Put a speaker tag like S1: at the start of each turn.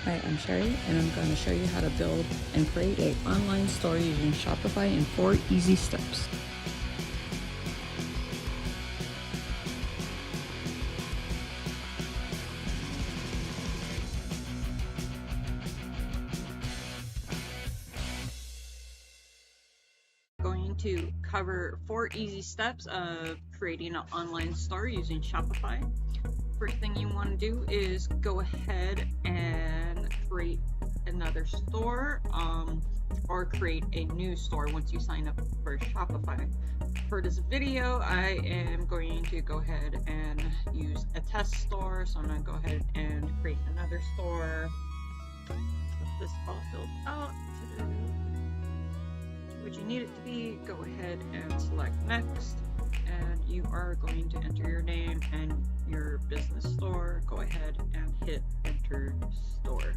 S1: Hi, I'm Sherry, and I'm going to show you how to build and create an online store using Shopify in 4 easy steps. Going to cover 4 easy steps of creating an online store using Shopify. First thing you want to do is go ahead and create another store or create a new store once you sign up for Shopify. For this video, I am going to go ahead and use a test store. So I'm going to go ahead and create another store. Let this all filled out to what you need it to be. Go ahead and select next, and you are going to enter your name and your business store. Go ahead and hit enter store.